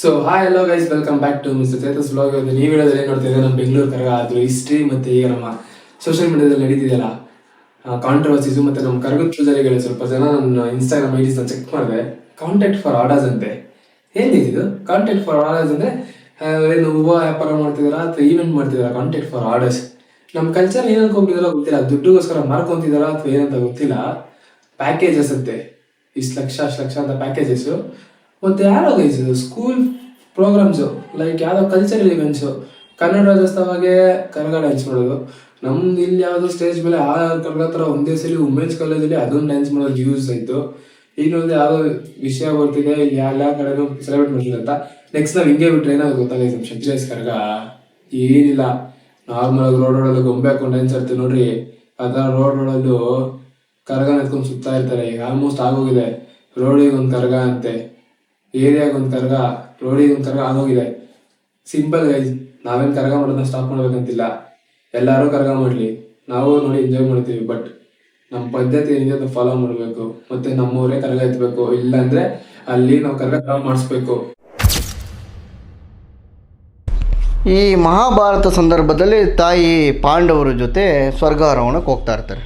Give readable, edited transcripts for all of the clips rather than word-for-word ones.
So hi hello guys, welcome back to mister Chetas vlog. ಈ ವಿಡಿಯೋದಲ್ಲಿ ಏನು ನೋಡ್ತಿದ್ರೆ ನಮ್ಮ ಬೆಂಗಳೂರು ಕರಗ ಅದ್ರ ಹಿಸ್ಟ್ರಿ ಮತ್ತು ಈಗ ನಮ್ಮ ಸೋಷಿಯಲ್ ಮೀಡಿಯಾದಲ್ಲಿ ನಡೀತಿದೆಯಲ್ಲ ಕಾಂಟ್ರವರ್ಸೀಸು ಮತ್ತು ನಮ್ಮ ಕರಗದ ಪೂಜಾರಿಗಳು ಸ್ವಲ್ಪ ಜನ ನನ್ನ ಇನ್ಸ್ಟಾಗ್ರಾಮ್ ಐಡಿಸ್ನ ಚೆಕ್ ಮಾಡಿದೆ. ಕಾಂಟ್ಯಾಕ್ಟ್ ಫಾರ್ ಆರ್ಡರ್ಸ್ ಅಂತೆ. ಏನಿದು ಕಾಂಟ್ಯಾಕ್ಟ್ ಫಾರ್ ಆರ್ಡರ್ಸ್ ಅಂದರೆ ಏನು ಹೂವು ವ್ಯಾಪಾರ ಮಾಡ್ತಿದಾರಾ ಅಥವಾ ಈವೆಂಟ್ ಮಾಡ್ತಿದಾರಾ? ಕಾಂಟ್ಯಾಕ್ಟ್ ಫಾರ್ ಆರ್ಡರ್ಸ್ ನಮ್ಮ ಕಲ್ಚರ್ ಏನು ಅನ್ಕೊಂಡ್ಬಿಟ್ಟಿದಾರೋ ಗೊತ್ತಿಲ್ಲ. ದುಡ್ಡುಗೋಸ್ಕರ ಮಾರ್ಕೊಂತಿದಾರಾ ಅಥವಾ ಏನಂತ ಗೊತ್ತಿಲ್ಲ. ಪ್ಯಾಕೇಜಸ್ ಅಂತೆ, ಇಷ್ಟು ಲಕ್ಷ ಅಷ್ಟು ಲಕ್ಷ ಅಂತ ಪ್ಯಾಕೇಜಸ್ಸು. ಮತ್ತು ಯಾರೋ ಗೈಸ್ ಸ್ಕೂಲ್ ಪ್ರೋಗ್ರಾಮ್ಸು ಲೈಕ್ ಯಾವುದೋ ಕಲ್ಚರಲ್ ಇವೆಂಟ್ಸು, ಕನ್ನಡ ರಾಜ್ಯೋತ್ಸವಗೆ ಕರಗ ಡ್ಯಾನ್ಸ್ ಮಾಡೋದು. ನಮ್ದು ಇಲ್ಲಿ ಯಾವುದೋ ಸ್ಟೇಜ್ ಮೇಲೆ ಆ ಕರಗ ಥರ ಒಂದೇ ಸಲ ವುಮೆನ್ಸ್ ಕಾಲೇಜಲ್ಲಿ ಅದೊಂದು ಡ್ಯಾನ್ಸ್ ಮಾಡೋದು ಯೂಸ್ ಆಯಿತು. ಈಗ ಒಂದು ಯಾವುದೋ ವಿಷಯ ಬರ್ತಿದೆ, ಇಲ್ಲಿ ಎಲ್ಲ ಕಡೆನೂ ಸೆಲೆಬ್ರೇಟ್ ಮಾಡ್ತಿದೆ ಅಂತ. ನೆಕ್ಸ್ಟ್ ನಾವು ಹಿಂಗೆ ಬಿಟ್ಟರೆ ಏನಾದ್ರು ಗೊತ್ತಾಗೈತೆ ನಮ್ಮ ಶಕ್ತಿರಾಜ್ ಕರಗ ಏನಿಲ್ಲ. ನಾರ್ಮಲ್ ರೋಡಲ್ಲಿ ಗೊಂಬೆ ಹಾಕೊಂಡು ಡ್ಯಾನ್ಸ್ ಆಡ್ತೀವಿ ನೋಡ್ರಿ, ಆ ಥರ ರೋಡಲ್ಲೂ ಕರಗ ಎತ್ಕೊಂಡು ಸುತ್ತಾ ಇರ್ತಾರೆ. ಈಗ ಆಲ್ಮೋಸ್ಟ್ ಆಗೋಗಿದೆ. ರೋಡಿಗೆ ಒಂದು ಕರಗ ಅಂತೆ, ಏರಿಯಾಗ ಒಂದು ಕರಗ, ರೋಡಿಗೆ ಒಂದು ಕರಗ ಆಗೋಗಿದೆ. ಸಿಂಪಲ್ ಗೈಸ್, ನಾವೇನು ಕರಗ ಮಾಡೋದನ್ನ ಸ್ಟಾಪ್ ಮಾಡ್ಬೇಕಂತಿಲ್ಲ. ಎಲ್ಲರೂ ಕರಗ ಮಾಡಲಿ, ನಾವು ನೋಡಿ ಎಂಜಾಯ್ ಮಾಡ್ತೀವಿ. ಬಟ್ ನಮ್ಮ ಪದ್ಧತಿ ಏನಿದೆ ಅದನ್ನ ಫಾಲೋ ಮಾಡಬೇಕು. ಮತ್ತೆ ನಮ್ಮೂರೇ ಕರಗ ಎತ್ತಬೇಕು, ಇಲ್ಲಾಂದ್ರೆ ಅಲ್ಲಿ ನಾವು ಕರಗ ಮಾಡಿಸ್ಬೇಕು. ಈ ಮಹಾಭಾರತ ಸಂದರ್ಭದಲ್ಲಿ ತಾಯಿ ಪಾಂಡವರ ಜೊತೆ ಸ್ವರ್ಗಾರೋಹಣಕ್ಕೆ ಹೋಗ್ತಾ ಇರ್ತಾರೆ.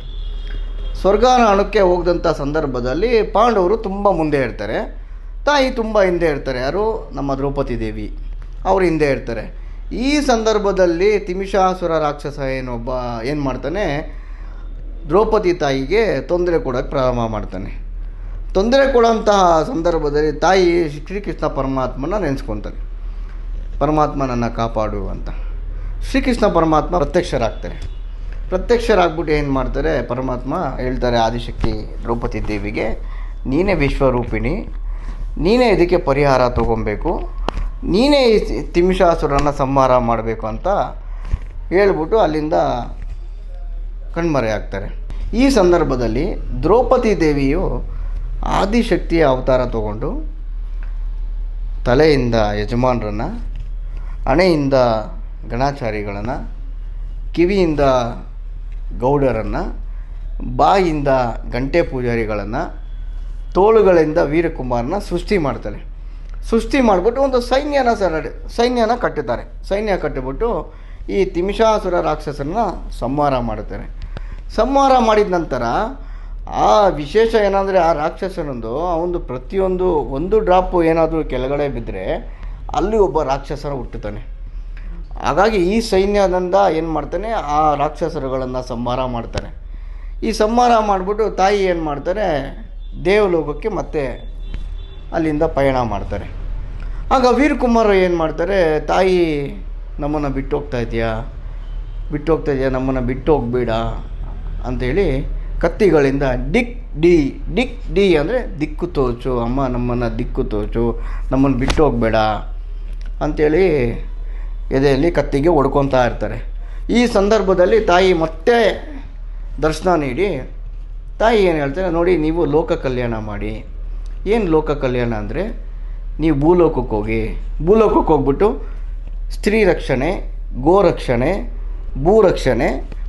ಸ್ವರ್ಗಾರೋಹಣಕ್ಕೆ ಹೋಗದಂಥ ಸಂದರ್ಭದಲ್ಲಿ ಪಾಂಡವರು ತುಂಬ ಮುಂದೆ ಇರ್ತಾರೆ, ತಾಯಿ ತುಂಬ ಹಿಂದೆ ಇರ್ತಾರೆ. ಯಾರು? ನಮ್ಮ ದ್ರೌಪದಿ ದೇವಿ ಅವರು ಹಿಂದೆ ಇರ್ತಾರೆ. ಈ ಸಂದರ್ಭದಲ್ಲಿ ತಿಮಿಷಾಸುರ ರಾಕ್ಷಸ ಏನು ಮಾಡ್ತಾನೆ, ದ್ರೌಪದಿ ತಾಯಿಗೆ ತೊಂದರೆ ಕೊಡೋಕ್ಕೆ ಪ್ರಾರಂಭ ಮಾಡ್ತಾನೆ. ತೊಂದರೆ ಕೊಡೋಂತಹ ಸಂದರ್ಭದಲ್ಲಿ ತಾಯಿ ಶ್ರೀಕೃಷ್ಣ ಪರಮಾತ್ಮನ ನೆನೆಸ್ಕೊತಾನೆ. ಪರಮಾತ್ಮ ನನ್ನ ಕಾಪಾಡು ಅಂತ. ಶ್ರೀಕೃಷ್ಣ ಪರಮಾತ್ಮ ಪ್ರತ್ಯಕ್ಷರಾಗ್ಬಿಟ್ಟು ಏನು ಮಾಡ್ತಾರೆ, ಪರಮಾತ್ಮ ಹೇಳ್ತಾರೆ ಆದಿಶಕ್ತಿ ದ್ರೌಪದಿ ದೇವಿಗೆ, ನೀನೇ ವಿಶ್ವರೂಪಿಣಿ, ನೀನೇ ಇದಕ್ಕೆ ಪರಿಹಾರ ತೊಗೊಬೇಕು, ನೀನೇ ಈ ತಿಮಿಷಾಸುರನ ಸಂಹಾರ ಮಾಡಬೇಕು ಅಂತ ಹೇಳ್ಬಿಟ್ಟು ಅಲ್ಲಿಂದ ಕಣ್ಮರೆಯಾಗ್ತಾರೆ. ಈ ಸಂದರ್ಭದಲ್ಲಿ ದ್ರೌಪದಿ ದೇವಿಯು ಆದಿಶಕ್ತಿಯ ಅವತಾರ ತಗೊಂಡು ತಲೆಯಿಂದ ಯಜಮಾನರನ್ನು, ಹಣೆಯಿಂದ ಗಣಾಚಾರಿಗಳನ್ನು, ಕಿವಿಯಿಂದ ಗೌಡರನ್ನು, ಬಾಯಿಂದ ಗಂಟೆ ಪೂಜಾರಿಗಳನ್ನು, ತೋಳುಗಳಿಂದ ವೀರಕುಮಾರನ ಸೃಷ್ಟಿ ಮಾಡ್ತಾರೆ. ಸೃಷ್ಟಿ ಮಾಡಿಬಿಟ್ಟು ಒಂದು ಸೈನ್ಯನ ಕಟ್ಟುತ್ತಾರೆ. ಸೈನ್ಯ ಕಟ್ಟಿಬಿಟ್ಟು ಈ ತಿಮಿಷಾಸುರ ರಾಕ್ಷಸರನ್ನ ಸಂಹಾರ ಮಾಡುತ್ತಾರೆ. ಸಂಹಾರ ಮಾಡಿದ ನಂತರ ಆ ವಿಶೇಷ ಏನಂದರೆ, ಆ ರಾಕ್ಷಸನೊಂದು ಅವನು ಪ್ರತಿಯೊಂದು ಒಂದು ಡ್ರಾಪು ಏನಾದರೂ ಕೆಳಗಡೆ ಬಿದ್ದರೆ ಅಲ್ಲಿ ಒಬ್ಬ ರಾಕ್ಷಸರ ಹುಟ್ಟುತ್ತಾನೆ. ಹಾಗಾಗಿ ಈ ಸೈನ್ಯದಿಂದ ಏನು ಮಾಡ್ತಾನೆ, ಆ ರಾಕ್ಷಸರುಗಳನ್ನು ಸಂಹಾರ ಮಾಡ್ತಾರೆ. ಈ ಸಂಹಾರ ಮಾಡಿಬಿಟ್ಟು ತಾಯಿ ಏನು ಮಾಡ್ತಾರೆ, ದೇವಲೋಕಕ್ಕೆ ಮತ್ತೆ ಅಲ್ಲಿಂದ ಪಯಣ ಮಾಡ್ತಾರೆ. ಆಗ ವೀರಕುಮಾರ ಏನು ಮಾಡ್ತಾರೆ, ತಾಯಿ ನಮ್ಮನ್ನು ಬಿಟ್ಟು ಹೋಗ್ತಾ ಇದೆಯಾ, ನಮ್ಮನ್ನು ಬಿಟ್ಟು ಹೋಗಬೇಡ ಅಂಥೇಳಿ ಕತ್ತಿಗಳಿಂದ ಡಿಕ್ ಡಿ ಅಂದರೆ ದಿಕ್ಕು ತೋಚು ಅಮ್ಮ, ನಮ್ಮನ್ನು ದಿಕ್ಕು ತೋಚು, ನಮ್ಮನ್ನು ಬಿಟ್ಟು ಹೋಗಬೇಡ ಅಂಥೇಳಿ ಎದೆಯಲ್ಲಿ ಕತ್ತಿಗೆ ಹೊಡ್ಕೊತಾ ಇರ್ತಾರೆ. ಈ ಸಂದರ್ಭದಲ್ಲಿ ತಾಯಿ ಮತ್ತೆ ದರ್ಶನ ನೀಡಿ ತಾಯಿ ಏನು ಹೇಳ್ತಾರೆ, ನೋಡಿ ನೀವು ಲೋಕ ಕಲ್ಯಾಣ ಮಾಡಿ. ಏನು ಲೋಕ ಕಲ್ಯಾಣ ಅಂದರೆ, ನೀವು ಭೂಲೋಕಕ್ಕೆ ಹೋಗ್ಬಿಟ್ಟು ಸ್ತ್ರೀ ರಕ್ಷಣೆ, ಗೋರಕ್ಷಣೆ, ಭೂರಕ್ಷಣೆ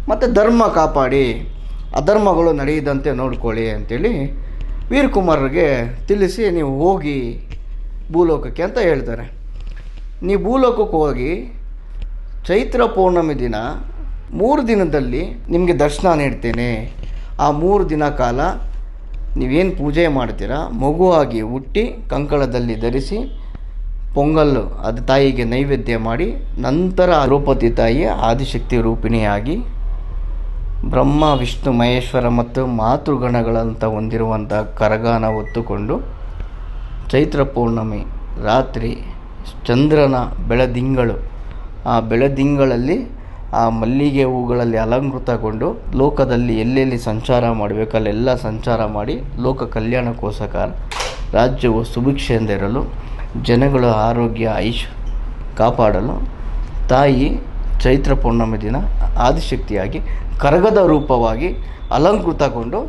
ಮತ್ತು ಧರ್ಮ ಕಾಪಾಡಿ, ಅಧರ್ಮಗಳು ನಡೆಯದಂತೆ ನೋಡ್ಕೊಳ್ಳಿ ಅಂಥೇಳಿ ವೀರಕುಮಾರರಿಗೆ ತಿಳಿಸಿ ನೀವು ಹೋಗಿ ಭೂಲೋಕಕ್ಕೆ ಅಂತ ಹೇಳ್ತಾರೆ. ನೀವು ಭೂಲೋಕಕ್ಕೆ ಹೋಗಿ ಚೈತ್ರ ಪೌರ್ಣಮಿ ದಿನ 3 ದಿನದಲ್ಲಿ ನಿಮಗೆ ದರ್ಶನ ನೀಡ್ತೇನೆ. ಆ 3 ದಿನ ಕಾಲ ನೀವೇನು ಪೂಜೆ ಮಾಡ್ತೀರಾ, ಮಗುವಾಗಿ ಹುಟ್ಟಿ ಕಂಕಳದಲ್ಲಿ ಧರಿಸಿ ಪೊಂಗಲ್ಲು ಅದು ತಾಯಿಗೆ ನೈವೇದ್ಯ ಮಾಡಿ, ನಂತರ ದ್ರೌಪದಿ ತಾಯಿ ಆದಿಶಕ್ತಿ ರೂಪಿಣಿಯಾಗಿ ಬ್ರಹ್ಮ ವಿಷ್ಣು ಮಹೇಶ್ವರ ಮತ್ತು ಮಾತೃಗಣಗಳಂತ ಹೊಂದಿರುವಂಥ ಕರಗಾನ ಹೊತ್ತುಕೊಂಡು ಚೈತ್ರ ಪೌರ್ಣಮಿ ರಾತ್ರಿ ಚಂದ್ರನ ಬೆಳದಿಂಗಳು, ಆ ಬೆಳದಿಂಗಳಲ್ಲಿ ಆ ಮಲ್ಲಿಗೆ ಹೂಗಳಲ್ಲಿ ಅಲಂಕೃತಗೊಂಡು ಲೋಕದಲ್ಲಿ ಎಲ್ಲೆಲ್ಲಿ ಸಂಚಾರ ಮಾಡಬೇಕು ಅಲ್ಲೆಲ್ಲ ಸಂಚಾರ ಮಾಡಿ ಲೋಕ ಕಲ್ಯಾಣಕ್ಕೋಸ್ಕರ ರಾಜ್ಯವು ಸುಭಿಕ್ಷೆಯಿಂದಿರಲು, ಜನಗಳ ಆರೋಗ್ಯ ಕಾಪಾಡಲು ತಾಯಿ ಚೈತ್ರ ಪೌರ್ಣಮಿ ದಿನ ಆದಿಶಕ್ತಿಯಾಗಿ ಕರಗದ ರೂಪವಾಗಿ ಅಲಂಕೃತಗೊಂಡು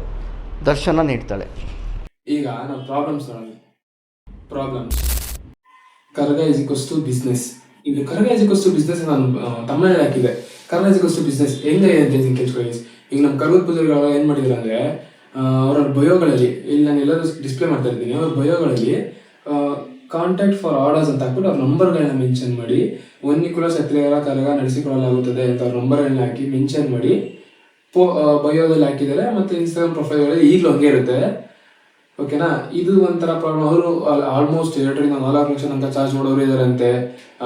ದರ್ಶನ ನೀಡ್ತಾಳೆ. ಈಗ ನಾವು problems Karaga is equals to business. ಈಗ Karaga is equals to business ನಾನು ತಮಿಳ್ನಾಡು ಹಾಕಿದೆ. Karaga is equals to business ಹೆಂಗೆ ಅಂತ ಕೇಳ್ಕೊಳ್ಳಿ. ಈಗ ನಮ್ಮ ಕರಗದ ಪೂಜಾರಿಗಳು ಏನು ಮಾಡಿದ್ರು ಅಂದರೆ, ಅವರ ಬಯೋಗಳಲ್ಲಿ, ಇಲ್ಲಿ ನಾನು ಎಲ್ಲರೂ ಡಿಸ್ಪ್ಲೇ ಮಾಡ್ತಾ ಇದ್ದೀನಿ, ಅವ್ರ ಬಯೋಗಳಲ್ಲಿ ಕಾಂಟ್ಯಾಕ್ಟ್ ಫಾರ್ ಆರ್ಡರ್ಸ್ ಅಂತ ಹಾಕ್ಬಿಟ್ಟು ಅವ್ರ ನಂಬರ್ಗಳನ್ನ ಮೆನ್ಷನ್ ಮಾಡಿ, ವನ್ನಿಕುಲ ಕ್ಷತ್ರಿಯರ ಕರಗ ನಡೆಸಿಕೊಳ್ಳಲಾಗುತ್ತದೆ ಅಂತ ಅವ್ರ ನಂಬರ್ಗಳನ್ನ ಹಾಕಿ ಮೆನ್ಷನ್ ಮಾಡಿ ಬಯೋದಲ್ಲಿ ಹಾಕಿದ್ದಾರೆ. ಮತ್ತು ಇನ್ಸ್ಟಾಗ್ರಾಮ್ ಪ್ರೊಫೈಲ್ಗಳಲ್ಲಿ ಈಗಲೂ ಹಂಗೆ ಇರುತ್ತೆ. ಓಕೆನಾ. ಇದು ಒಂಥರ ಪ್ರಾಬ್ಲಮ್. ಅವರು ಆಲ್ಮೋಸ್ಟ್ 2 ರಿಂದ 4 ಲಕ್ಷ ತನಕ ಚಾರ್ಜ್ ಮಾಡೋರು ಇದಾರಂತೆ,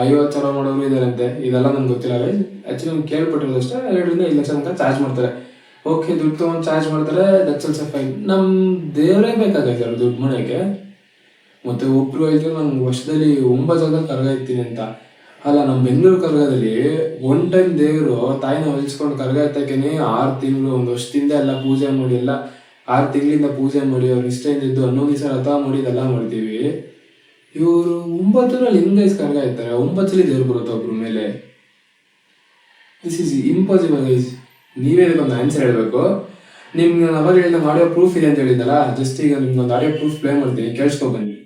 50,000 ಮಾಡೋರು ಇದಾರಂತೆ. ಇದೆಲ್ಲ ನನ್ಗೆ ಗೊತ್ತಿಲ್ಲ. ಆ್ಯಕ್ಚುಲಿ ನಮ್ಗೆ ಕೇಳ್ಪಟ್ಟಿರೋದಷ್ಟೇ 2 ರಿಂದ 5 ಲಕ್ಷ ತನಕ ಚಾರ್ಜ್ ಮಾಡ್ತಾರೆ. ಓಕೆ, ದುಡ್ಡು ತೊಗೊಂಡು ಚಾರ್ಜ್ ಮಾಡ್ತಾರೆ, ದಟ್ಸ್ ಆಲ್ಸೋ ಫೈನ್. ನಮ್ಮ ದೇವರೇ ಬೇಕಾಗೈತೆ ಅವ್ರು ದುಡ್ಡು ಮಾಡೋಕ್ಕೆ. ಮತ್ತು ಒಬ್ರು ಹೇಳಿದ್ರು ನಂಗೆ ವರ್ಷದಲ್ಲಿ 9 ಜಾಗದಲ್ಲಿ ಕರಗ ಇರ್ತೀನಿ ಅಂತ. ಅಲ್ಲ, ನಮ್ಮ ಬೆಂಗಳೂರು ಕರಗದಲ್ಲಿ ಒನ್ ಟೈಮ್ ದೇವರು ತಾಯಿನ ಹೊಲಿಸ್ಕೊಂಡು ಕರಗ ಎತ್ತಕ್ಕೇನೆ 6 ತಿಂಗಳು, 1 ವರ್ಷದಿಂದ ಎಲ್ಲ ಪೂಜೆ ಮಾಡಿ, ಎಲ್ಲ 6 ತಿಂಗಳಿಂದ ಪೂಜೆ ಮಾಡಿ ಅವ್ರ ನಿಷ್ಠೆಯಿಂದ ಇದ್ದು 11 ದಿವಸ ರಥ ಮಾಡಿ ಇದೆಲ್ಲ ಮಾಡ್ತೀವಿ. ಇವರು 9 ಲಿಂಗೈಸ್ ಕರಗ ಇರ್ತಾರೆ, 9 ದೇವ್ರು ಬರುತ್ತೆ ಒಬ್ರ ಮೇಲೆ. This is impossible guys. ನೀವೇ ಇದಕ್ಕೊಂದು ಆನ್ಸರ್ ಹೇಳಬೇಕು. ನಿಮ್ಗೆ ನಾನು ಅವಾಗ ಹೇಳಿದ ಆಡಿಯೋ ಪ್ರೂಫ್ ಇದೆ ಅಂತ ಹೇಳಿದ್ದಲ್ಲ, ಜಸ್ಟ್ ಈಗ ನಿಮ್ಗೊಂದು ಆಡಿಯೋ ಪ್ರೂಫ್ ಪ್ಲೇ ಮಾಡ್ತೀನಿ, ಕೇಳಿಸ್ಕೊಬನ್ನಿ.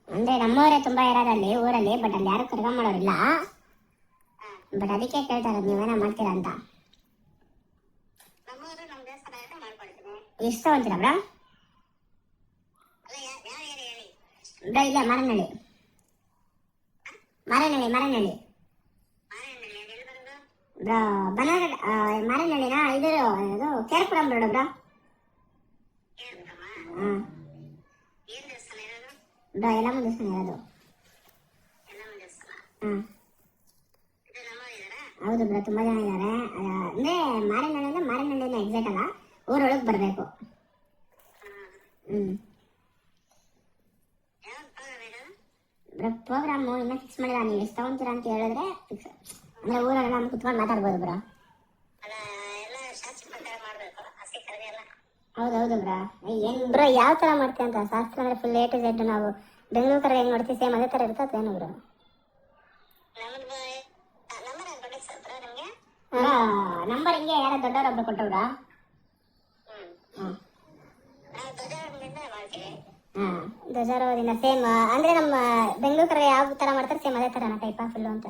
ಅಂದ್ರೆ ನಮ್ಮವರೇ ತುಂಬಾ ಇರೋದಲ್ಲಿ ಊರಲ್ಲಿ, ಬಟ್ ಅಲ್ಲಿ ಯಾರು ಕರ್ಗ ಮಾಡೋರಿಲ್ಲ. ಬಟ್ ಅದಕ್ಕೆ ಕೇಳ್ತಾ ಇರೋದು ನೀವೇನ ಮಾಡ್ತೀರಾ ಅಂತ. ಎಷ್ಟು ತಗೊಂತೀರಾ ಬ್ರಾ? ಬ್ರಾ ಇಲ್ಲ, ಮಾರನಹಳ್ಳಿ ಬ್ರಾ. ಮಾರನಹಳ್ಳಿನ ಇದು ಕೇರ್ಪುರಂ ರೋಡ್ ಬ್ರಾ. ಹಾಂ ಬ್ರಾ, ಎಲ್ಲಮ್ಮ ದೇವಸ್ಥಾನ ಇರೋದು. ಹಾಂ ಹೌದು ಬ್ರಾ, ತುಂಬ ಜನ ಇದ್ದಾರೆ. ಅಂದರೆ ಮಾರನಹಳ್ಳಿಯಿಂದ ಎಕ್ಸಾಕ್ಟ್ ಅಲ್ಲ, ಊರೊಳಗೆ ಬರಬೇಕು. ಬ್ರಾ ಪ್ರೋಗ್ರಾಮು ಇನ್ನೂ ಫಿಕ್ಸ್ ಮಾಡಿಲ್ಲ. ನೀವು ಎಷ್ಟು ತಗೊಂತೀರಾ ಅಂತ ಹೇಳಿದ್ರೆ ಫಿಕ್ಸ್. ಅಂದರೆ ಊರೊಳಗೆ ನಮ್ಗೆ ಕುತ್ಕೊಂಡು ಮಾತಾಡ್ಬೋದು ಬ್ರಾ. ಹೌದೌದು ಬ್ರಾ. ಏನು ಬ್ರಾ, ಯಾವ ಥರ ಮಾಡ್ತೀವಿ ಅಂತ ಶಾಸ್ತ್ರ ಅಂದರೆ ಫುಲ್ A to Z. ನಾವು ಬೆಂಗಳೂರು ಕಡೆ ಹೆಂಗೆ ನೋಡ್ತೀವಿ ಸೇಮ್ ಅದೇ ಥರ ಇರ್ತದೆ ಏನು ಬ್ರಾ? ನಂಬರ್ ಹಿಂಗೆ ಯಾರೋ ದೊಡ್ಡವರೊಬ್ರು ಕೊಟ್ಟವ್ರಾ? ಹಾಂ ಧ್ವಜಾರೋಹದಿಂದ ಸೇಮ್ ಅಂದರೆ ನಮ್ಮ ಬೆಂಗಳೂರು ಕಡೆ ಯಾವ ಥರ ಮಾಡ್ತಾರೆ ಸೇಮ್ ಅದೇ ಥರನ ಟೈಪಾ ಫುಲ್ಲು ಅಂತ?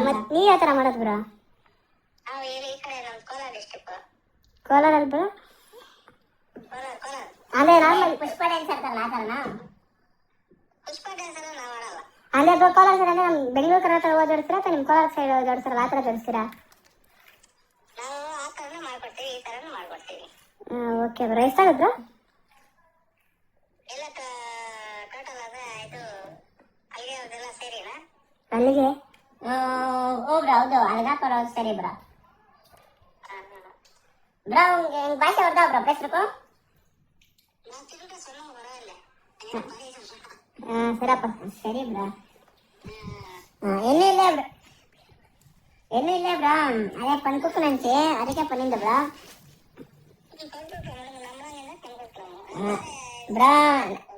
ಮತ್ತು ನೀವು ಯಾವ ಥರ ಮಾಡೋದು ಬ್ರಾ? ಕೋಲಾರಲ್ಲಿ ಬ್ರಾ? ಅದೇ ನಾರ್ಮಲ್ ಪುಷ್ಪ ಡ್ಯಾನ್ಸ್ ಆಡ್ತಾರಲ್ಲ ಆ ಥರನಾ? ಅದೇ ಬ್ರೋ, ಕೋಲಾರ ಸೈಡ್ ಅಂದರೆ ನಮ್ಮ ಬೆಂಗಳೂರು ಕಡೆ ಹತ್ರ ಜೋಡಿಸ್ತೀರಾ ಅಥವಾ ನಿಮ್ಮ ಕೋಲಾರ ಸೈಡ್ ಜೋಡಿಸ್ತಾರಲ್ಲ ಆ ಥರ ಜೋಡಿಸ್ತೀರಾ? Okay bro. ಎಷ್ಟಾಗುತ್ತೆ ಬ್ರೋ? ಅಲ್ಲಿಗೆ ಓ ಬ್ರಾ, ಹೌದು ಅಲ್ಗಾಪುರ ಸರಿ ಬ್ರಾ. ಬ್ರಾ ಹೆಂಗೆ ಭಾಷೆ ಬರ್ತಾವ ಬ್ರಾ ಹೆಸರು? ಸರಪ್ಪ ಸರಿ ಬ್ರಾ. ಏನೂ ಇಲ್ಲ ಬ್ರಾ, ಅದೇ ಪನ್ಕುಕ್ಕು ನಂಚಿ ಅದಕ್ಕೆ ಪನ್ನಿಂದ ಬ್ರಾ. ಬ್ರಾ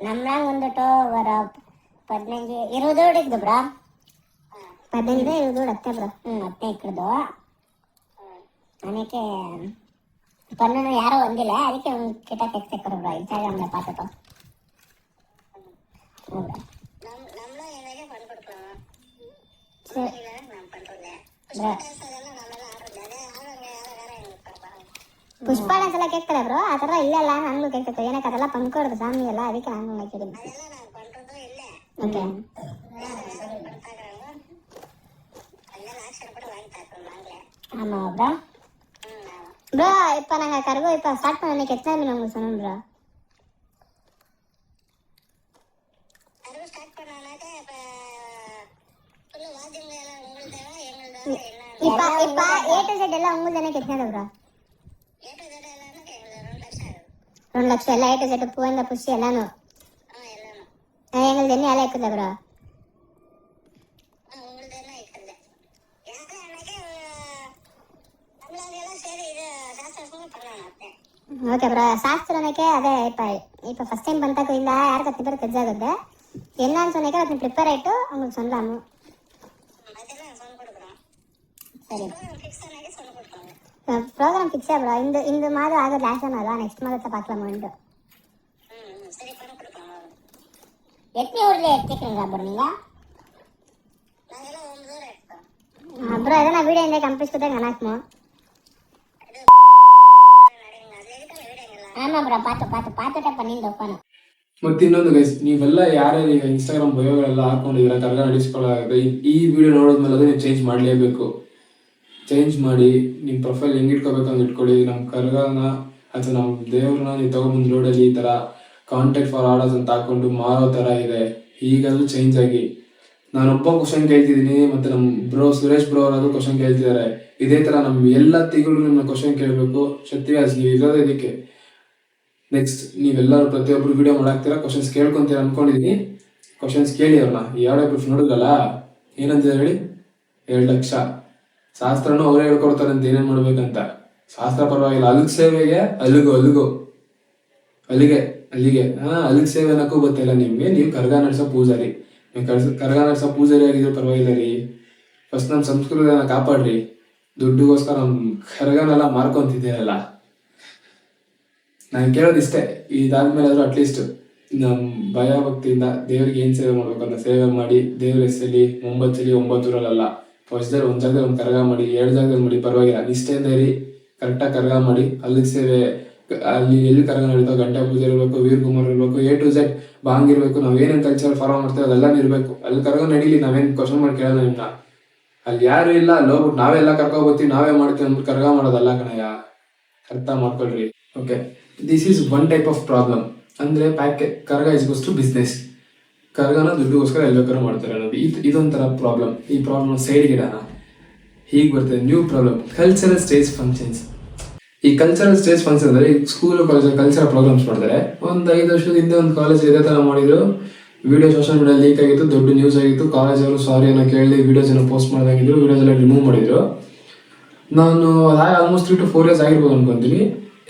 ನಮ್ಮಂಗೆ ಒಂದಿಟ್ಟು ವರ 15 20 ಹಿಡಿದ್ದು ಬ್ರಾ. 15 20 ಹತ್ತೆ ಬ್ರಾ. ಹತ್ತೆ ಇಕ್ಕಡ್ದು ಅದಕ್ಕೆ ಪನ್ನನ್ನು ಯಾರೋ ಒಂದಿಲ್ಲ, ಅದಕ್ಕೆ ಒಂದು ಕಿಟ ತೆಗ್ಸಕ್ರು ಬ್ರಾ. ಇನ್ಸ್ಟಾಗ್ರಾಮ್ನ ಪಾತಪ್ಪ. ಪುಷ್ಪ ಡ್ಯಾನ್ಸ್ ಎಲ್ಲ ಕೇಳ್ತಾರೆ ಬ್ರೋ, ಆ ಥರ ಇಲ್ಲೆಲ್ಲ ನನಗೂ ಕೇಳ್ತೈತೆ. ಏನಕ್ಕೆ ಅದೆಲ್ಲ ಪಂಕೋಡ್ದು ಸ್ವಾಮಿ ಎಲ್ಲ, ಅದಕ್ಕೆ ನಾನು ಹಾಕಿದ್ದೀನಿ. ಓಕೆ ஆமா ப்ரோ. ப்ரோ இப்போ நாங்கள் கருகோ இப்போ ஸ்டார்ட் பண்ண அன்றைக்கி எத்தனை மணி உங்களுக்கு சொன்னோம் ப்ரோ? இப்போ இப்போ A to Z எல்லாம் உங்களுக்கு தானே எத்தனை ப்ரோ? 2 ಲಕ್ಷ ಎಲ್ಲ A to Z ಪೂವಿಂದ ಪುಷಿ ಎಲ್ಲಾನು எங்களுக்கு என்ன வேலை இருக்குதா ப்ரோ? Okay bro. சாஸ்திரனಕ್ಕೆ ಅದೇ இப்போ ஃபர்ஸ்ட் டைம் பண்ணிட்டாக்கு ಇಲ್ಲ ಯಾರು ಕತ್ತಿ ಬರ ತೆಜ್ಜಾಗುತ್ತೆ என்னன்னு சொன்னீங்க ಅದನ್ನ ಪ್ರಿಪೇರ್ ಆಯಿತು உங்களுக்கு சொல்லலாமு. சரி ப்ரோக்ராம் ஃபிக்ஸா ப்ரோ. இந்த மாதம் ஆக லாஸ்ட் தான், நெக்ஸ்ட் மாதத்தை பார்க்கலாமான்ட்டு. எத்தனை ஊரில் எடுத்துக்கிறீங்களா ப்ரோ நீங்கள்? ப்ரோ எதனா வீடியோ இருந்தால் கம்ப்ளீட் கொடுத்தா கணக்குமோ? ஆமாம் ಫೋನ್ ಬ್ರೋ ಪಾತುಟಪ್ಪ ನಿಂದು ಫೋನ್. ಮತ್ತೆ ಇನ್ನೊಂದು ಗೈಸ್, ನೀವೆಲ್ಲ ಯಾರ್ಯಾರು ಈಗ ಇನ್ಸ್ಟಾಗ್ರಾಮ್ ಬಯೋಗಳೆಲ್ಲ ಹಾಕೊಂಡಿದ್ದೀರಾ ಕರ್ಗ ನಡೆಸ್ಕೊಳ್ಳೋದಾಗುತ್ತೆ, ಈ ವಿಡಿಯೋ ನೋಡಿದ್ಮೇಲೆ ಅದು ನೀವು ಚೇಂಜ್ ಮಾಡಲೇಬೇಕು. ಚೇಂಜ್ ಮಾಡಿ ನಿಮ್ಮ ಪ್ರೊಫೈಲ್ ಹೆಂಗೆ ಇಟ್ಕೋಬೇಕು ಹಂಗೆ ಇಟ್ಕೊಳ್ಳಿ. ನಮ್ಮ ಕರ್ಗನ ಅಥವಾ ನಮ್ಮ ದೇವ್ರನ್ನ ನೀವು ತೊಗೊಂಬಂದು ರೋಡಲ್ಲಿ ಈ ಥರ ಕಾಂಟ್ಯಾಕ್ಟ್ ಫಾರ್ ಆರ್ಡರ್ಸ್ ಅಂತ ಹಾಕೊಂಡು ಮಾರೋ ಥರ ಇದೆ. ಈಗಲೂ ಚೇಂಜ್ ಆಗಿ. ನಾನೊಬ್ಬ ಕ್ವಶನ್ ಕೇಳ್ತಿದ್ದೀನಿ, ಮತ್ತು ನಮ್ಮ ಬ್ರೋ ಸುರೇಶ್ ಬ್ರೋ ಅವರಾದ್ರು ಕ್ವಶನ್ ಕೇಳ್ತಿದ್ದಾರೆ. ಇದೇ ಥರ ನಮ್ಮ ಎಲ್ಲ ತಿಂಗಳು ನಿಮ್ಮ ಕ್ವಶನ್ ಕೇಳಬೇಕು. ಶಕ್ತಿವ್ಯಾಸ್ ನೀವು ಇರೋದೇ ಇದಕ್ಕೆ. ನೆಕ್ಸ್ಟ್ ನೀವೆಲ್ಲರೂ ಪ್ರತಿಯೊಬ್ಬರು ವಿಡಿಯೋ ಮಾಡಾಕ್ತೀರಾ, ಕ್ವಶನ್ಸ್ ಕೇಳ್ಕೊಂತೀರ ಅನ್ಕೊಂಡಿದ್ದೀನಿ. ಕ್ವಶನ್ಸ್ ಕೇಳಿ ಅವ್ರನ್ನ. ಈ ಆಡಿಯೋ ಪ್ರೂಫ್ ನೋಡಿದ್ರಲ್ಲ, ಏನಂತಿದೆ ಹೇಳಿ? 2 ಲಕ್ಷ. ಶಾಸ್ತ್ರನೂ ಅವರೇ ಹೇಳ್ಕೊಡ್ತಾರೆ ಅಂತ ಏನೇನು ಮಾಡ್ಬೇಕಂತ. ಶಾಸ್ತ್ರ ಪರವಾಗಿಲ್ಲ, ಅಲ್ಲಿಗೆ ಸೇವೆಗೆ ಅಲ್ಲಿಗೆ ಅಲ್ಲಿಗೆ ಸೇವೆ ಅನ್ನಕ್ಕೂ ಗೊತ್ತಿಲ್ಲ ನಿಮಗೆ. ನೀವು ಕರ್ಗ ನಡೆಸೋ ಪೂಜಾರಿ. ನೀವು ಕರ್ಗ ನಡೆಸೋ ಪೂಜಾರಿ ಆಗಿದ್ರೆ ಪರವಾಗಿಲ್ಲ ರೀ. ಫಸ್ಟ್ ನಮ್ಮ ಸಂಸ್ಕೃತಿನ ಕಾಪಾಡ್ರಿ. ದುಡ್ಡಿಗೋಸ್ಕರ ನಮ್ಮ ಕರ್ಗನೆಲ್ಲ ಮಾರ್ಕೊಂತಿದ್ದೀರಲ್ಲ. ನಾನು ಕೇಳೋದಿಷ್ಟೇ, ಇದಾದ್ಮೇಲೆ ಆದರೂ ಅಟ್ಲೀಸ್ಟ್ ನಮ್ಮ ಭಯ ಭಕ್ತಿಯಿಂದ ದೇವ್ರಿಗೆ ಏನು ಸೇವೆ ಮಾಡ್ಬೇಕಂತ ಸೇವೆ ಮಾಡಿ, ದೇವ್ರ ಹೆಸರಲ್ಲಿ 9 ಊರಲ್ಲ, ವರ್ಷದಲ್ಲಿ 1 ಜಾಗದಲ್ಲಿ 1 ಕರ್ಗ ಮಾಡಿ, 2 ಜಾಗದಲ್ಲಿ ಮಾಡಿ, ಪರವಾಗಿಲ್ಲ. ನಿಷ್ಠೆಯಿಂದ ಇರಿ, ಕರೆಕ್ಟಾಗಿ ಕರ್ಗ ಮಾಡಿ. ಅಲ್ಲಿಗೆ ಸೇವೆ, ಅಲ್ಲಿ ಎಲ್ಲಿ ಕರ್ಗ ನಡೀತಾವ, ಗಂಟೆ ಪೂಜೆ ಇರಬೇಕು, ವೀರ್ ಕುಮಾರ್ ಇರಬೇಕು, A to Z ಬಾಂಗ್ ಇರಬೇಕು. ನಾವೇನೇನು ಕಲ್ಚರ್ ಫಾಲೋ ಮಾಡ್ತೇವೆ ಅದೆಲ್ಲ ಇರಬೇಕು. ಅಲ್ಲಿ ಕರ್ಗ ನಡೀಲಿ, ನಾವೇನು ಕ್ವಶನ್ ಮಾಡಿ ಕೇಳೋಣ ನಿಮ್ಮನ್ನ. ಅಲ್ಲಿ ಯಾರು ಇಲ್ಲ, ಅಲ್ಲಿ ಹೋಗ್ಬಿಟ್ಟು ನಾವೆಲ್ಲ ಕರ್ಕೊಬೋತೀವಿ, ನಾವೇ ಮಾಡ್ತೀವಿ ಅಂದ್ಬಿಟ್ಟು ಕರ್ಗ ಮಾಡೋದಲ್ಲ ಕಣಯ್ಯ. ಅರ್ಥ ಮಾಡ್ಕೊಳ್ರಿ. Okay, this is one type of problem. ಅಂದರೆ ಕರ್ಗ ಇಸ್ ಟು ಬಿಸ್ನೆಸ್. ಕರ್ಗನ ದುಡ್ಡುಗೋಸ್ಕರ ಎಲ್ಲ ಬೇಕಾದ್ರೂ ಮಾಡ್ತಾರೆ ಅನ್ನೋದು ಇದೊಂಥರ ಪ್ರಾಬ್ಲಮ್. ಈ ಪ್ರಾಬ್ಲಮ್ ಸೈಡ್ಗೆ ಇಡೋಣ. ಹೀಗೆ ಬರ್ತದೆ new problem, cultural stage functions. ಈ ಕಲ್ಚರಲ್ ಸ್ಟೇಜ್ ಫಂಕ್ಷನ್ ಅಂದರೆ ಈಗ ಸ್ಕೂಲ್ ಕಾಲೇಜಲ್ಲಿ ಕಲ್ಚರಲ್ ಪ್ರೋಗ್ರಾಮ್ಸ್ ಮಾಡ್ತಾರೆ. ಒಂದು 5 ವರ್ಷದ ಹಿಂದೆ ಒಂದು ಕಾಲೇಜ್ ಇದೇ ಥರ ಮಾಡಿದ್ರು. ವಿಡಿಯೋ ಸೋಷಿಯಲ್ ಮೀಡಿಯಾ ಲೀಕ್ ಆಗಿತ್ತು, ದೊಡ್ಡ ನ್ಯೂಸ್ ಆಗಿತ್ತು. ಕಾಲೇಜವರು ಸಾರಿ ಅನ್ನೋ ಕೇಳಿ ವಿಡಿಯೋಸ್ ಏನೋ ಪೋಸ್ಟ್ ಮಾಡಿದಾಗಿದ್ರು, ವಿಡಿಯೋಸ್ ಎಲ್ಲ ರಿಮೂವ್ ಮಾಡಿದ್ರು. ನಾನು ಅದಾಗಿ ಆಲ್ಮೋಸ್ಟ್ 3 to 4 years ಆಗಿರ್ಬೋದು ಅನ್ಕೊಂತೀನಿ.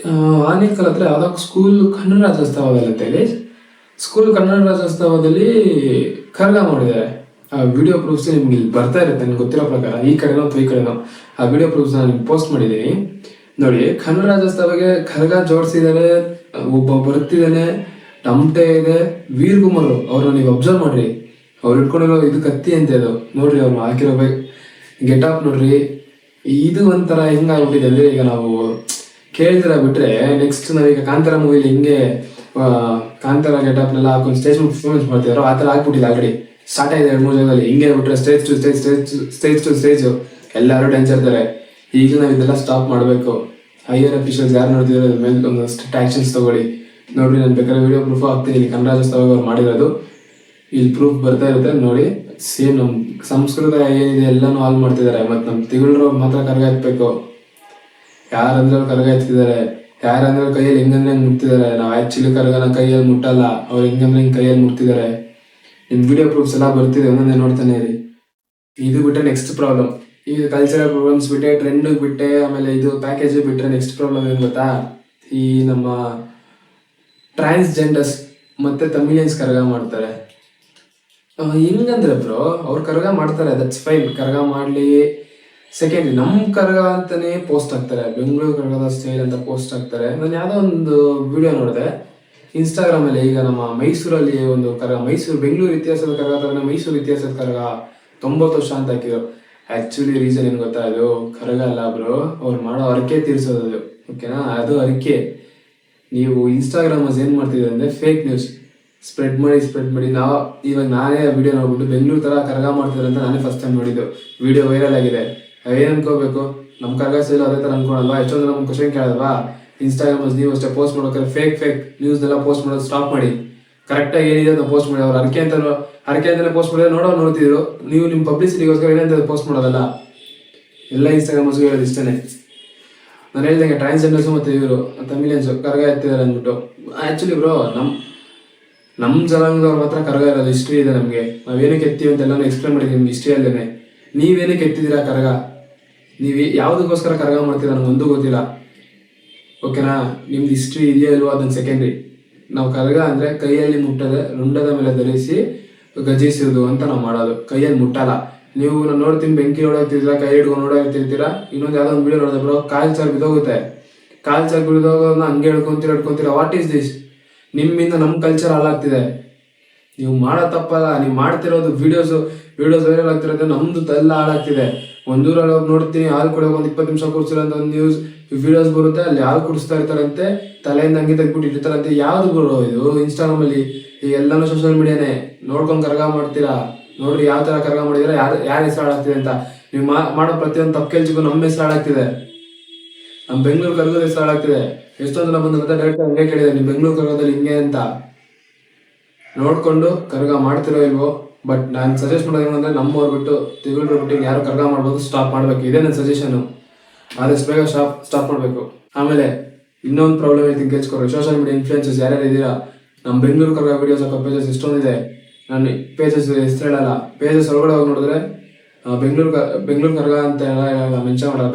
ಆನೇಕಲ್ ಹತ್ರ ಯಾವುದೋ ಸ್ಕೂಲ್ ಕನ್ನಡ ರಾಜ್ಯೋತ್ಸವದಲ್ಲಿ ಅಂತೇಳಿ ಸ್ಕೂಲ್ ಕನ್ನಡ ರಾಜ್ಯೋತ್ಸವದಲ್ಲಿ ಕರ್ಗ ಮಾಡಿದ್ದಾರೆ. ಆ ವಿಡಿಯೋ ಪ್ರೂಫ್ಸ್ ನಿಮ್ಗೆ ಇಲ್ಲಿ ಬರ್ತಾ ಇರುತ್ತೆ, ನನಗೆ ಗೊತ್ತಿರೋ ಪ್ರಕಾರ. ಈ ಕಡೆನೋ ಅಥವಾ ಈ ಕಡೆನೋ ಆ ವಿಡಿಯೋ ಪ್ರೂಫ್ಸ್ ನಾನು ನಿಮ್ಗೆ ಪೋಸ್ಟ್ ಮಾಡಿದ್ದೀನಿ ನೋಡಿ. ಕನ್ನಡ ರಾಜ್ಯೋತ್ಸವಕ್ಕೆ ಕರ್ಗ ಜೋಡಿಸಿದ್ದಾರೆ, ಒಬ್ಬ ಬರ್ತಿದ್ದಾನೆ, ಟಮಟೆ ಇದೆ, ವೀರ್ ಕುಮಾರ್ ಅವ್ರನ್ನ ನೀವು ಅಬ್ಸರ್ವ್ ಮಾಡ್ರಿ. ಅವ್ರು ಇಟ್ಕೊಂಡಿರೋ ಇದು ಕತ್ತಿ ಅಂತ ಅದು ನೋಡ್ರಿ, ಅವ್ರು ಹಾಕಿರೋ ಗೆಟಪ್ ನೋಡ್ರಿ. ಇದು ಒಂಥರ ಹೆಂಗಾಗ್ಬಿಟ್ಟಿದೆ ಅಂದರೆ, ಈಗ ನಾವು ಕೇಳ್ತೀರ ಬಿಟ್ರೆ ನೆಕ್ಸ್ಟ್ ನಾವೀಗ ಕಾಂತಾರ ಮೂವಿಲಿ ಹಿಂಗೆ ಕಾಂತಾರ ಗೆಟಪ್ನೆಲ್ಲ ಹಾಕೊಂಡು ಸ್ಟೇಜ್ ಪರ್ಫಾರ್ಮೆನ್ಸ್ ಮಾಡ್ತಿದಾರೋ ಆ ಥರ ಆಗ್ಬಿಟ್ಟಿದೆ. ಆಲ್ರೆಡಿ ಸ್ಟಾರ್ಟ್ ಆಗಿದೆ 2-3 ಜಾಗದಲ್ಲಿ. ಹಿಂಗೆ ಬಿಟ್ರೆ ಸ್ಟೇಜ್ ಟು ಸ್ಟೇಜ್ ಎಲ್ಲರೂ ಟೆನ್ಷನ್ ಇರ್ತಾರೆ. ಈಗ ನಾವು ಇದೆಲ್ಲ ಸ್ಟಾಪ್ ಮಾಡಬೇಕು. ಹೈಯರ್ ಅಫಿಷಿಯಲ್ಸ್ ಯಾರು ನೋಡ್ತಿದ್ರೆ ಮೇಲೆ ಒಂದು ಸ್ಟ್ರಿಕ್ಟ್ ಆ್ಯಕ್ಷನ್ಸ್ ತೊಗೊಳ್ಳಿ. ನೋಡಿರಿ, ನಾನು ಬೇಕಾದ್ರೆ ವಿಡಿಯೋ ಪ್ರೂಫ್ ಹಾಕ್ತೀನಿ. ಇಲ್ಲಿ ಕನ್ನಡ ರಾಜ್ಯೋತ್ಸವ ಅವ್ರು ಮಾಡಿರೋದು ಇಲ್ಲಿ ಪ್ರೂಫ್ ಬರ್ತಾ ಇರುತ್ತೆ ನೋಡಿ. ಸೇಮ್ ನಮ್ಮ ಸಂಸ್ಕೃತ ಏನಿದೆ ಎಲ್ಲನೂ ಹಾಳು ಮಾಡ್ತಿದ್ದಾರೆ. ಮತ್ತು ನಮ್ಮ ತಿಂಗಳು ಮಾತ್ರ ಕರ್ಗ ಎತ್ತಬೇಕು. ಯಾರಂದ್ರೆ ಕರ್ಗ ಎತ್ತಿದ್ದಾರೆ, ಯಾರಂದ್ರೆ ಕೈಯಲ್ಲಿ ಹೆಂಗಂದ್ರೆ ಹೆಂಗೆ ಮುಟ್ತಿದ್ದಾರೆ. ನಾವು ಆ್ಯಕ್ಚುಲಿ ಕರ್ಗನ ಕೈಯಲ್ಲಿ ಮುಟ್ಟಲ್ಲ, ಅವ್ರು ಹೆಂಗಂದ್ರೆ ಹಿಂಗೆ ಕೈಯಲ್ಲಿ ಮುಟ್ತಿದ್ದಾರೆ. ನಿಮ್ಮ ವಿಡಿಯೋ ಪ್ರೂಫ್ಸ್ ಎಲ್ಲ ಬರ್ತಿದೆ, ಒಂದೊಂದೇ ನೋಡ್ತಾನೆ ಇರಿ. ಇದು ಬಿಟ್ಟರೆ ನೆಕ್ಸ್ಟ್ ಪ್ರಾಬ್ಲಮ್, ಈಗ ಕಲ್ಚರಲ್ ಪ್ರೋಗ್ರಾಮ್ಸ್ ಬಿಟ್ಟೆ, ಟ್ರೆಂಡಿಗೆ ಬಿಟ್ಟೆ, ಆಮೇಲೆ ಇದು ಪ್ಯಾಕೇಜ್ ಬಿಟ್ಟರೆ ನೆಕ್ಸ್ಟ್ ಪ್ರಾಬ್ಲಮ್ ಏನು ಗೊತ್ತಾ? ಈ ನಮ್ಮ ಟ್ರಾನ್ಸ್ಜೆಂಡರ್ಸ್ ಮತ್ತು ತಮಿಳಿಯನ್ಸ್ ಕರ್ಗ ಮಾಡ್ತಾರೆ. ಹೆಂಗಂದ್ರೆ ಬ್ರೋ, ಅವ್ರು ಕರ್ಗ ಮಾಡ್ತಾರೆ, ದಟ್ಸ್ ಫೈನ್, ಕರ್ಗ ಮಾಡಲಿ. ಸೆಕೆಂಡ್, ನಮ್ಮ ಕರ್ಗ ಅಂತಲೇ ಪೋಸ್ಟ್ ಹಾಕ್ತಾರೆ, ಬೆಂಗಳೂರು ಕರ್ಗದ ಸ್ಟೈಲ್ ಅಂತ ಪೋಸ್ಟ್ ಹಾಕ್ತಾರೆ. ನಾನು ಯಾವುದೋ ಒಂದು ವಿಡಿಯೋ ನೋಡಿದೆ ಇನ್ಸ್ಟಾಗ್ರಾಮಲ್ಲಿ. ಈಗ ನಮ್ಮ ಮೈಸೂರಲ್ಲಿ ಒಂದು ಕರ್ಗ, ಬೆಂಗಳೂರು ಇತಿಹಾಸದ ಕರ್ಗ ಥರನೇ ಮೈಸೂರು ಇತಿಹಾಸದ ಕರ್ಗ 90 ವರ್ಷ ಅಂತ ಹಾಕಿದ್ರು. ಆ್ಯಕ್ಚುಲಿ ರೀಸನ್ ಏನು ಗೊತ್ತಾ? ಅದು ಕರ್ಗ ಅಲ್ಲ ಬ್ರೋ, ಅವ್ರು ಮಾಡೋ ಅರಿಕೆ ತೀರಿಸೋದು ಅದು. ಓಕೆನಾ? ಅದು ಅರಿಕೆ. ನೀವು ಇನ್ಸ್ಟಾಗ್ರಾಮಲ್ಲಿ ಏನು ಮಾಡ್ತಿದ್ದೀರಿ ಅಂದರೆ ಫೇಕ್ ನ್ಯೂಸ್ ಸ್ಪ್ರೆಡ್ ಮಾಡಿ ಇವಾಗ ನಾನೇ ವಿಡಿಯೋ ನೋಡ್ಬಿಟ್ಟು ಬೆಂಗಳೂರು ಥರ ಕರ್ಗ ಮಾಡ್ತಿದ್ದಾರೆ ಅಂತ ನಾನೇ ಫಸ್ಟ್ ಟೈಮ್ ನೋಡಿದ್ದು. ವಿಡಿಯೋ ವೈರಲ್ ಆಗಿದೆ. ಏನು ಅನ್ಕೋಬೇಕು? ನಮ್ಮ ಕರ್ಗ ಸ್ಟೈಲ್ ಅದೇ ಥರ ಅನ್ಕೊಳಲ್ವಾ? ಎಷ್ಟೊಂದು ನಮ್ಮ ಕ್ವಶನ್ ಕೇಳಲ್ವಾ? ಇನ್ಸ್ಟಾಗ್ರಾಮಲ್ಲಿ ನೀವು ಅಷ್ಟೇ ಪೋಸ್ಟ್ ಮಾಡೋಕೆ ಫೇಕ್ ನ್ಯೂಸ್ನೆಲ್ಲ ಪೋಸ್ಟ್ ಮಾಡೋದು ಸ್ಟಾಪ್ ಮಾಡಿ. ಕರೆಕ್ಟಾಗಿ ಏನಿದೆ ಅಂತ ಪೋಸ್ಟ್ ಮಾಡಿ. ಅವ್ರು ಅರಿಕೆ ಅಂತಲೇ ಪೋಸ್ಟ್ ಮಾಡಿದ್ರೆ ನೋಡ್ತಿದ್ರು. ನೀವು ನಿಮ್ಮ ಪಬ್ಲಿಸಿಟಿಗೋಸ್ಕರ ಏನಂತ ಪೋಸ್ಟ್ ಮಾಡೋದಲ್ಲ. ಎಲ್ಲ ಇನ್ಸ್ಟಾಗ್ರಾಮರ್ಸ್ಗೂ ಹೇಳೋದು ಇಷ್ಟೇ. ನಾನು ಹೇಳ್ದಂಗೆ ಟ್ರಾನ್ಸ್ಜೆಂಡರ್ಸು ಮತ್ತು ಇವರು ತಮಿಳಿಯನ್ಸು ಕರ್ಗ ಎತ್ತಿದ್ದಾರೆ ಅಂದ್ಬಿಟ್ಟು. ಆ್ಯಕ್ಚುಲಿ ಬ್ರೋ, ನಮ್ಮ ಜನಾಂಗದವ್ರ ಮಾತ್ರ ಕರ್ಗ ಇರೋದು. ಹಿಸ್ಟ್ರಿ ಇದೆ ನಮಗೆ. ನಾವೇನಕ್ಕೆ ಎತ್ತೀವಿ ಅಂತೆಲ್ಲನೂ ಎಕ್ಸ್ಪ್ಲೇನ್ ಮಾಡಿದ್ದೀವಿ ನಿಮ್ಮ ಹಿಸ್ಟ್ರಿಯಲ್ಲೇ. ನೀವೇನಕ್ಕೆ ಎತ್ತಿದ್ದೀರಾ ಕರ್ಗ? ನೀವು ಯಾವುದಕ್ಕೋಸ್ಕರ ಕರ್ಗ ಮಾಡ್ತೀರಾ ನನಗೊಂದು ಗೊತ್ತಿಲ್ಲ. ಓಕೆನಾ? ನಿಮ್ದು ಹಿಸ್ಟ್ರಿ ಇದೆಯೋ ಇಲ್ವೋ ಅದನ್ನು ಸೆಕೆಂಡ್ರಿ. ನಾವು ಕರ್ಗ ಅಂದರೆ ಕೈಯಲ್ಲಿ ಮುಟ್ಟದೆ ರುಂಡದ ಮೇಲೆ ಧರಿಸಿ ಗಜಿಸಿರೋದು ಅಂತ ನಾವು ಮಾಡೋದು. ಕೈಯಲ್ಲಿ ಮುಟ್ಟಲ್ಲ. ನೀವು ನಾನು ನೋಡ್ತೀನಿ ಬೆಂಕಿ ನೋಡೋಗ್ತಿರ್ತೀರ, ಕೈ ಹಿಡ್ಕೊಂಡು ನೋಡೋಗ್ತಿರ್ತೀರ. ಇನ್ನೊಂದು ಯಾವುದೋ ಒಂದು ವಿಡಿಯೋ ನೋಡಿದ್ರೆ ಬ್ರೋ, ಕಾಲು ಚಾರ್ ಬಿದ್ದೋಗುತ್ತೆ. ಕಾಲು ಚಾರ್ ಬಿದ್ದೋಗೋದನ್ನ ಹಂಗೆ ಹಿಡ್ಕೊಂತೀರ. What is this? ನಿಮ್ಮಿಂದ ನಮ್ಮ ಕಲ್ಚರ್ ಹಾಳಾಗ್ತಿದೆ. ನೀವು ಮಾಡೋ ತಪ್ಪಲ್ಲ, ನೀವು ಮಾಡ್ತಿರೋದು ವಿಡಿಯೋಸ್ ವೈರಲ್ ಆಗ್ತಿರೋದು ನಮ್ಮದು ಎಲ್ಲ ಹಾಳಾಗ್ತಿದೆ. ಒಂದೂರಲ್ಲಿ ಹೋಗಿ ನೋಡ್ತೀನಿ, ಹಾಲು ಕೊಡೋಕೆ ಒಂದು 20 ನಿಮಿಷ ಕೂರ್ಸಿರೋ ಅಂತ ಒಂದು ನ್ಯೂಸ್ ವಿಡಿಯೋಸ್ ಬರುತ್ತೆ, ಅಲ್ಲಿ ಯಾರು ಕುಡಿಸ್ತಾ ಇರ್ತಾರಂತೆ, ತಲೆಯಿಂದ ಹಂಗೆ ತೆಗ್ಬಿಟ್ಟು ಇರ್ತಾರಂತೆ. ಯಾವ್ದು ಬರೋ ಇದು ಇನ್ಸ್ಟಾಗ್ರಾಮ್ ಅಲ್ಲಿ ಈ ಎಲ್ಲಾನು ಸೋಷಿಯಲ್ ಮೀಡಿಯಾನೇ ನೋಡ್ಕೊಂಡು ಕರ್ಗ ಮಾಡ್ತೀರಾ. ನೋಡ್ರಿ ಯಾವ ತರ ಕರ್ಗ ಮಾಡಿದ್ರೆ ಯಾರ ಹೆಸರು ಹಾಳಾಗ್ತಿದೆ ಅಂತ. ನೀವು ಮಾಡೋ ಪ್ರತಿಯೊಂದು ತಪ್ಪು ಕೆಲ್ಸಕ್ಕೂ ನಮ್ಮ ಹೆಸರು ಹಾಳಾಗ್ತಿದೆ. ನಮ್ಮ ಬೆಂಗಳೂರು ಕರ್ಗದ ಹೆಸರು ಹಾಳಾಗ್ತಿದೆ. ಎಷ್ಟೊಂದು ಜನ ಬಂದು ಡೈರೆಕ್ಟ್ ಹಂಗೆ ಕೇಳಿದೆ, ನೀವು ಬೆಂಗಳೂರು ಕರ್ಗದಲ್ಲಿ ಹಿಂಗೆ ಅಂತ. ನೋಡ್ಕೊಂಡು ಕರ್ಗ ಮಾಡ್ತಿರೋ ಇಲ್ವೋ. ಬಟ್ ನಾನು ಸಜೆಸ್ಟ್ ಮಾಡೋದು ಏನಂದ್ರೆ, ನಮ್ಮವ್ರು ಬಿಟ್ಟು ತಿರುಳು ಬಿಟ್ಟು ಯಾರು ಕರ್ಗ ಮಾಡ್ಬೋದು ಸ್ಟಾಪ್ ಮಾಡ್ಬೇಕು. ಇದೇ ನನ್ನ ಸಜೆಷನ್. ಆದಷ್ಟು ಬೇಗ ಸ್ಟಾಪ್ ಮಾಡಬೇಕು. ಆಮೇಲೆ ಇನ್ನೊಂದು ಪ್ರಾಬ್ಲಮ್ ಹೇಳ್ತೀನಿ ಕೇಳಿಸ್ಕೊಡ್ರಿ. ಸೋಷಿಯಲ್ ಮೀಡಿಯಾ ಇನ್ಫ್ಲೂಯೆನ್ಸರ್ಸ್ ಯಾರ್ಯಾರು ಇದ್ದೀರಾ, ನಮ್ಮ ಬೆಂಗಳೂರು ಕರ್ಗ ವಿಡಿಯೋಸ್ ಹಾಕೋ ಪೇಜಸ್ ಎಷ್ಟೊಂದಿದೆ. ನಾನು ಪೇಜಸ್ ಹೆಸರು ಹೇಳಲ್ಲ. ಪೇಜಸ್ ಒಳಗಡೆ ಹೋಗಿ ನೋಡಿದ್ರೆ ಬೆಂಗಳೂರು ಕರ್ಗ ಅಂತ ಎಲ್ಲ ಮೆನ್ಷನ್ ಮಾಡಲ್ಲ.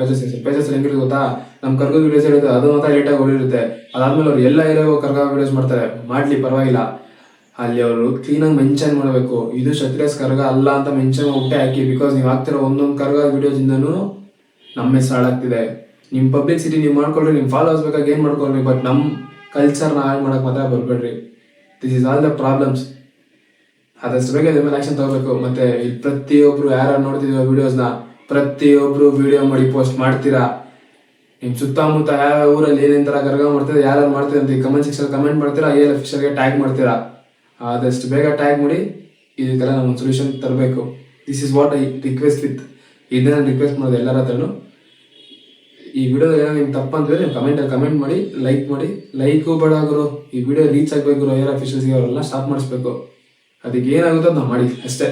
ಪೇಜಸ್ ಹೆಂಗಿರುತ್ತೆ ಗೊತ್ತಾ, ನಮ್ಮ ಕರ್ಗದ ವಿಡಿಯೋಸ್ ಇರುತ್ತೆ, ಅದು ಮಾತ್ರ ಲೇಟಾಗಿ ಹೊಡಿರುತ್ತೆ. ಅದಾದ್ಮೇಲೆ ಅವ್ರು ಎಲ್ಲ ಏರಿಯಾಗೂ ಕರ್ಗ ವಿಡಿಯೋಸ್ ಮಾಡ್ತಾರೆ. ಮಾಡ್ಲಿ ಪರವಾಗಿಲ್ಲ, ಅಲ್ಲಿ ಅವರು ಕ್ಲೀನಾಗಿ ಮೆನ್ಷನ್ ಮಾಡಬೇಕು, ಇದು ಕ್ಷತ್ರಿಯಸ್ ಕರ್ಗ ಅಲ್ಲ ಅಂತ ಮೆನ್ಷನ್ ಊಟ ಹಾಕಿ. ಬಿಕಾಸ್ ನೀವು ಹಾಕ್ತಿರೋ ಒಂದೊಂದು ಕರ್ಗ ವಿಡಿಯೋದಿಂದನೂ ನಮ್ಮ ಹೆಸರು ಹಾಳಾಗ್ತಿದೆ. ನಿಮ್ಮ ಪಬ್ಲಿಸಿಟಿ ನೀವು ಮಾಡ್ಕೊಳ್ರಿ, ನಿಮ್ಮ ಫಾಲೋವರ್ಸ್ ಬೇಕಾಗಿ ಏನು ಮಾಡ್ಕೊಳ್ರಿ, ಬಟ್ ನಮ್ಮ ಕಲ್ಚರ್ನ ಹಾಳು ಮಾಡಕ್ಕೆ ಮಾತ್ರ ಬರ್ಬೇಡ್ರಿ. This is all the problems. ಆದಷ್ಟು ಬೇಗ ಇದ್ರ ಮೇಲೆ ಆಕ್ಷನ್ ತಗೋಬೇಕು. ಮತ್ತೆ ಇಲ್ಲಿ ಪ್ರತಿಯೊಬ್ರು ಯಾರು ನೋಡ್ತಿದೀವ ವಿಡಿಯೋಸ್ನ, ಪ್ರತಿಯೊಬ್ರು ವಿಡಿಯೋ ಮಾಡಿ ಪೋಸ್ಟ್ ಮಾಡ್ತೀರಾ. ನಿಮ್ಮ ಸುತ್ತಮುತ್ತ ಯಾವ ಊರಲ್ಲಿ ಏನೇನ್ ತರ ಕರ್ಗ ಮಾಡ್ತೀರಾ, ಯಾರು ಮಾಡ್ತೀರಾ ಅಂತ ಕಮೆಂಟ್ ಸೆಕ್ಷನ್ ಕಮೆಂಟ್ ಮಾಡ್ತೀರಾ, AL ಅಫಿಷಿಯಲ್ಗೆ ಟ್ಯಾಗ್ ಮಾಡ್ತೀರಾ. ಆದಷ್ಟು ಬೇಗ ಟ್ಯಾಗ್ ಮಾಡಿ ಇದಕ್ಕೆಲ್ಲ ನಾವು ಸೊಲ್ಯೂಷನ್ ತರಬೇಕು. This is what I request with. ಇದನ್ನ ರಿಕ್ವೆಸ್ಟ್ ಮಾಡೋದು ಎಲ್ಲರ ಹತ್ರನು. ಈ ವಿಡಿಯೋದಾಗ ಏನೋ ನಿಮ್ಗೆ ತಪ್ಪಂದ್ರೆ ನೀವು ಕಮೆಂಟ್ ಮಾಡಿ, ಲೈಕ್ ಮಾಡಿ. ಲೈಕು ಬೇಡ ಗುರು, ಈ ವಿಡಿಯೋ ರೀಚ್ ಆಗಬೇಕು AL ಅಫಿಷಿಯಲ್ಸ್ಗೆ, ಅವರೆಲ್ಲ ಸ್ಟಾಪ್ ಮಾಡಿಸ್ಬೇಕು. ಅದಕ್ಕೆ ಏನಾಗುತ್ತೋ ನಾವು ಮಾಡಿ ಅಷ್ಟೇ.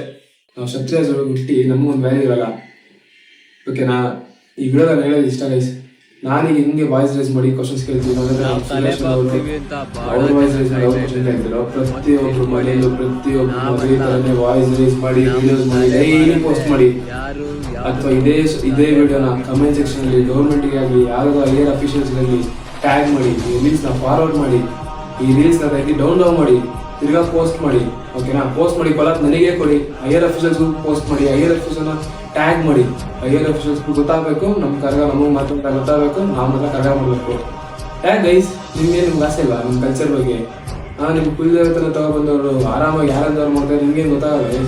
ನಾವು ಕ್ಷತ್ರಿಯ ಹುಟ್ಟಿ ನಮಗೊಂದು ವ್ಯಾಲ್ಯೂ ಇರಲ್ಲ. ಓಕೆನಾ? ಈ ವಿಡಿಯೋದಾಗ ಹೇಳೋದು ಇಷ್ಟ ಗೈಸ್. ನಾನೀಗ ಹಿಂಗೆ ವಾಯ್ಸ್ ರೈಸ್ ಮಾಡಿ ಕ್ವಶನ್ಸ್ ಕೇಳ್ತೀವಿ. ಅವ್ರ ವಾಯ್ಸ್ ರೈಸ್ ಮಾಡಿ ಅವ್ರ ಕ್ವಶನ್ ಕೇಳ್ತಿರೋ ಪ್ರತಿಯೊಬ್ರು ಮನೆಯಲ್ಲೂ ಪ್ರತಿಯೊಬ್ಬರು ವಾಯ್ಸ್ ರೈಸ್ ಮಾಡಿ ವಿಡಿಯೋಸ್ ಮಾಡಿ ಡೈಲಿ ಪೋಸ್ಟ್ ಮಾಡಿ. ಅಥವಾ ಇದೇ ವಿಡಿಯೋನ ಕಮೆಂಟ್ ಸೆಕ್ಷನ್ ಅಲ್ಲಿ ಗೌರ್ಮೆಂಟ್ಗೆ ಆಗಲಿ ಯಾವ್ದೋ AL ಅಫಿಷಿಯಲ್ಸ್ಗಾಗಲಿ ಟ್ಯಾಗ್ ಮಾಡಿ, ಈ ರೀಲ್ಸ್ನ ಫಾರ್ವರ್ಡ್ ಮಾಡಿ, ಈ ರೀಲ್ಸ್ನ ತೆಗೆದು ಡೌನ್ಲೋಡ್ ಮಾಡಿ, ತಿರ್ಗಾ ಪೋಸ್ಟ್ ಮಾಡಿ. ಓಕೆನಾ? ಪೋಸ್ಟ್ ಮಾಡಿ ಕೊಲಾತ್ ನನಗೆ ಕೊಡಿ. AL ಅಫಿಷಿಯಲ್ಸ್ಗೂ ಪೋಸ್ಟ್ ಮಾಡಿ, AL ಅಫಿಷಿಯಲ್ನ ಟ್ಯಾಗ್ ಮಾಡಿ. AL ಅಫಿಷಿಯಲ್ಸ್ಗೂ ಗೊತ್ತಾಗಬೇಕು ನಮ್ಮ ಕರ್ಗ ನಮಗೆ ಮಾತ್ರ ಗೊತ್ತಾಗಬೇಕು, ನಾವು ಮಾತ್ರ ಕರ್ಗ ಮಾಡಬೇಕು. Tag guys. ನಿಮ್ಗೆ ಆಸೆ ಇಲ್ಲ ನಿಮ್ಮ ಕಲ್ಚರ್ ಬಗ್ಗೆ? ನಿಮ್ಗೆ ಕುಲದೇವತನ ತಗೊಬಂದವರು ಆರಾಮಾಗಿ ಯಾರಾದ್ರು ಮಾಡ್ತಾರೆ, ನಿಮ್ಗೇನು ಗೊತ್ತಾಗಲ್ಲ.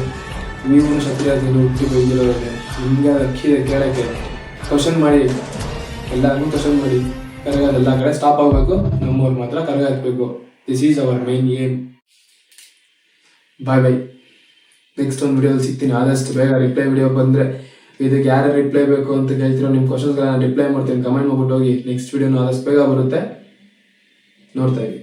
ನೀವು ಕ್ಷತ್ರಿಯ ಹುಟ್ಟಿ ಬೆಳೆದಿರೋರಿಗೆ ನಿಮ್ಗೆ ಅಕ್ಕಿದೆ ಕೇಳಕ್ಕೆ. ಕ್ವಶನ್ ಮಾಡಿ, ಎಲ್ಲರಿಗೂ ಕ್ವಶನ್ ಮಾಡಿ. ಕರ್ಗ ಎಲ್ಲ ಕಡೆ ಸ್ಟಾಪ್ ಆಗಬೇಕು, ನಮ್ಮವ್ರು ಮಾತ್ರ ಕರ್ಗ ಹಾಕಬೇಕು. This is our main aim. Bye. Next ಒಂದು ವಿಡಿಯೋದಲ್ಲಿ ಸಿಗ್ತೀನಿ. ಆದಷ್ಟು ಬೇಗ ರಿಪ್ಲೈ ವಿಡಿಯೋ ಬಂದರೆ, ಇದಕ್ಕೆ ಯಾರು ರಿಪ್ಲೈ ಬೇಕು ಅಂತ ಕೇಳ್ತಿರೋ ನಿಮ್ಮ ಕ್ವಶನ್ಸ್ಗಳನ್ನ ರಿಪ್ಲೈ ಮಾಡ್ತೀನಿ. ಕಮೆಂಟ್ ಮಾಡ್ಬಿಟ್ಟು ಹೋಗಿ. ನೆಕ್ಸ್ಟ್ ವಿಡಿಯೋನು ಆದಷ್ಟು ಬೇಗ ಬರುತ್ತೆ, ನೋಡ್ತಾ ಇರಿ.